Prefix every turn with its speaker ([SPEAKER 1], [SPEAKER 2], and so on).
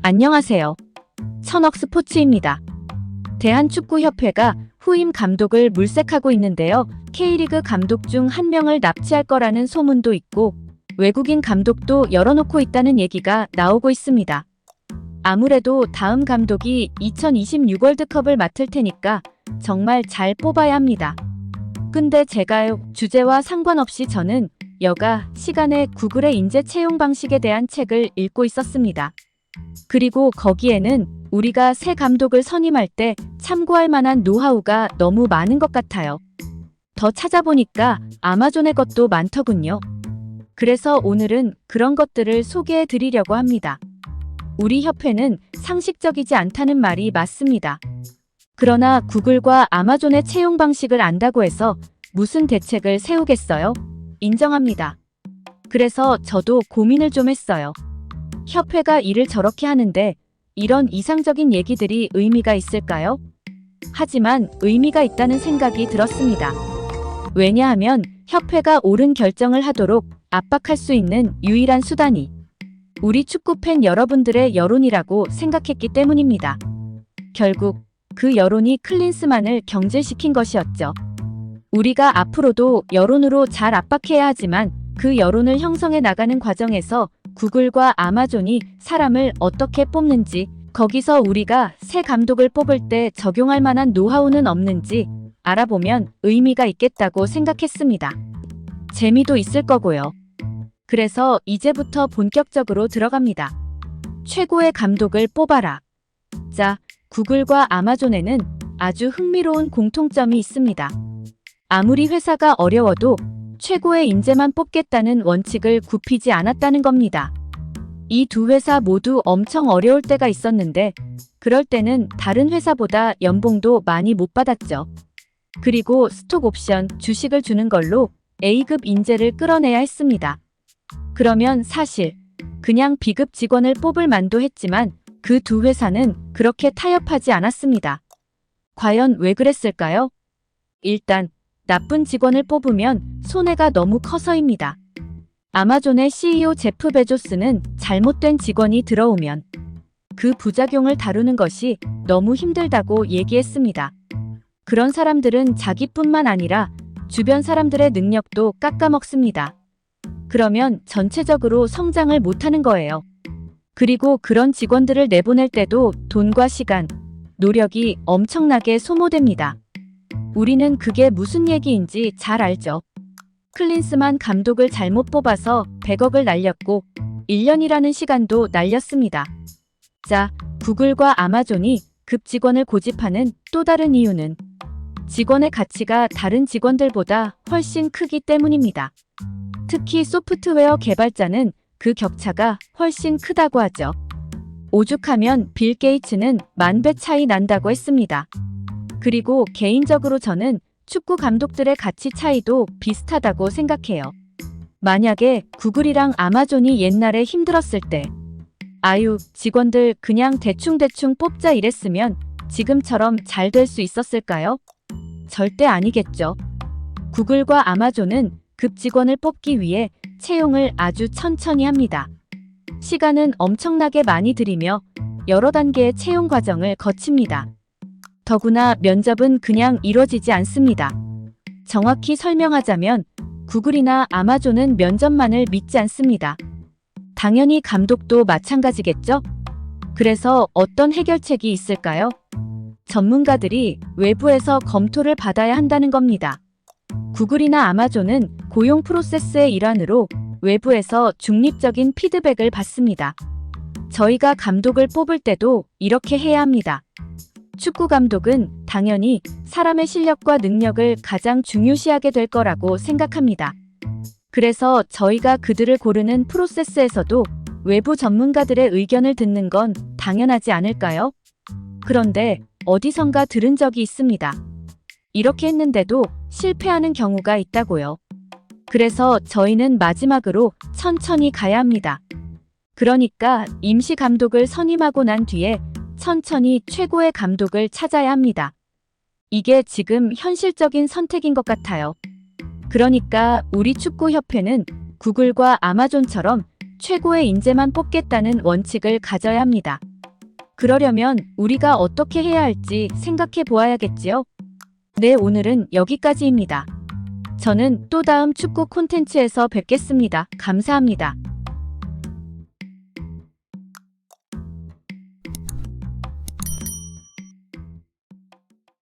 [SPEAKER 1] 안녕하세요. 천억스포츠입니다. 대한축구협회가 후임 감독을 물색하고 있는데요. K리그 감독 중 한 명을 납치할 거라는 소문도 있고 외국인 감독도 열어놓고 있다는 얘기가 나오고 있습니다. 아무래도 다음 감독이 2026 월드컵을 맡을 테니까 정말 잘 뽑아야 합니다. 근데 제가요, 주제와 상관없이 저는 여가 시간에 구글의 인재 채용 방식에 대한 책을 읽고 있었습니다. 그리고 거기에는 우리가 새 감독을 선임할 때 참고할 만한 노하우가 너무 많은 것 같아요. 더 찾아보니까 아마존의 것도 많더군요. 그래서 오늘은 그런 것들을 소개해 드리려고 합니다. 우리 협회는 상식적이지 않다는 말이 맞습니다. 그러나 구글과 아마존의 채용 방식을 안다고 해서 무슨 대책을 세우겠어요? 인정합니다. 그래서 저도 고민을 좀 했어요. 협회가 일을 저렇게 하는데 이런 이상적인 얘기들이 의미가 있을까요? 하지만 의미가 있다는 생각이 들었습니다. 왜냐하면 협회가 옳은 결정을 하도록 압박할 수 있는 유일한 수단이 우리 축구팬 여러분들의 여론이라고 생각했기 때문입니다. 결국 그 여론이 클린스만을 경질시킨 것이었죠. 우리가 앞으로도 여론으로 잘 압박해야 하지만 그 여론을 형성해 나가는 과정에서 구글과 아마존이 사람을 어떻게 뽑는지, 거기서 우리가 새 감독을 뽑을 때 적용할 만한 노하우는 없는지 알아보면 의미가 있겠다고 생각했습니다. 재미도 있을 거고요. 그래서 이제부터 본격적으로 들어갑니다. 최고의 감독을 뽑아라. 자, 구글과 아마존에는 아주 흥미로운 공통점이 있습니다. 아무리 회사가 어려워도 최고의 인재만 뽑겠다는 원칙을 굽히지 않았다는 겁니다. 이 두 회사 모두 엄청 어려울 때가 있었는데 그럴 때는 다른 회사보다 연봉도 많이 못 받았죠. 그리고 스톡 옵션, 주식을 주는 걸로 A급 인재를 끌어내야 했습니다. 그러면 사실 그냥 B급 직원을 뽑을 만도 했지만 그 두 회사는 그렇게 타협하지 않았습니다. 과연 왜 그랬을까요? 일단 나쁜 직원을 뽑으면 손해가 너무 커서입니다. 아마존의 CEO 제프 베조스는 잘못된 직원이 들어오면 그 부작용을 다루는 것이 너무 힘들다고 얘기했습니다. 그런 사람들은 자기뿐만 아니라 주변 사람들의 능력도 깎아먹습니다. 그러면 전체적으로 성장을 못하는 거예요. 그리고 그런 직원들을 내보낼 때도 돈과 시간, 노력이 엄청나게 소모됩니다. 우리는 그게 무슨 얘기인지 잘 알죠. 클린스만 감독을 잘못 뽑아서 100억을 날렸고 1년이라는 시간도 날렸습니다. 자, 구글과 아마존이 급 직원을 고집하는 또 다른 이유는 직원의 가치가 다른 직원들보다 훨씬 크기 때문입니다. 특히 소프트웨어 개발자는 그 격차가 훨씬 크다고 하죠. 오죽하면 빌 게이츠는 10,000배 차이 난다고 했습니다. 그리고 개인적으로 저는 축구 감독들의 가치 차이도 비슷하다고 생각해요. 만약에 구글이랑 아마존이 옛날에 힘들었을 때 아유, 직원들 그냥 대충대충 뽑자 이랬으면 지금처럼 잘 될 수 있었을까요? 절대 아니겠죠. 구글과 아마존은 급 직원을 뽑기 위해 채용을 아주 천천히 합니다. 시간은 엄청나게 많이 들이며 여러 단계의 채용 과정을 거칩니다. 더구나 면접은 그냥 이뤄지지 않습니다. 정확히 설명하자면 구글이나 아마존은 면접만을 믿지 않습니다. 당연히 감독도 마찬가지겠죠? 그래서 어떤 해결책이 있을까요? 전문가들이 외부에서 검토를 받아야 한다는 겁니다. 구글이나 아마존은 고용 프로세스의 일환으로 외부에서 중립적인 피드백을 받습니다. 저희가 감독을 뽑을 때도 이렇게 해야 합니다. 축구 감독은 당연히 사람의 실력과 능력을 가장 중요시하게 될 거라고 생각합니다. 그래서 저희가 그들을 고르는 프로세스에서도 외부 전문가들의 의견을 듣는 건 당연하지 않을까요? 그런데 어디선가 들은 적이 있습니다. 이렇게 했는데도 실패하는 경우가 있다고요. 그래서 저희는 마지막으로 천천히 가야 합니다. 그러니까 임시 감독을 선임하고 난 뒤에 천천히 최고의 감독을 찾아야 합니다. 이게 지금 현실적인 선택인 것 같아요. 그러니까 우리 축구협회는 구글과 아마존처럼 최고의 인재만 뽑겠다는 원칙을 가져야 합니다. 그러려면 우리가 어떻게 해야 할지 생각해 보아야겠지요? 네, 오늘은 여기까지입니다. 저는 또 다음 축구 콘텐츠에서 뵙겠습니다. 감사합니다.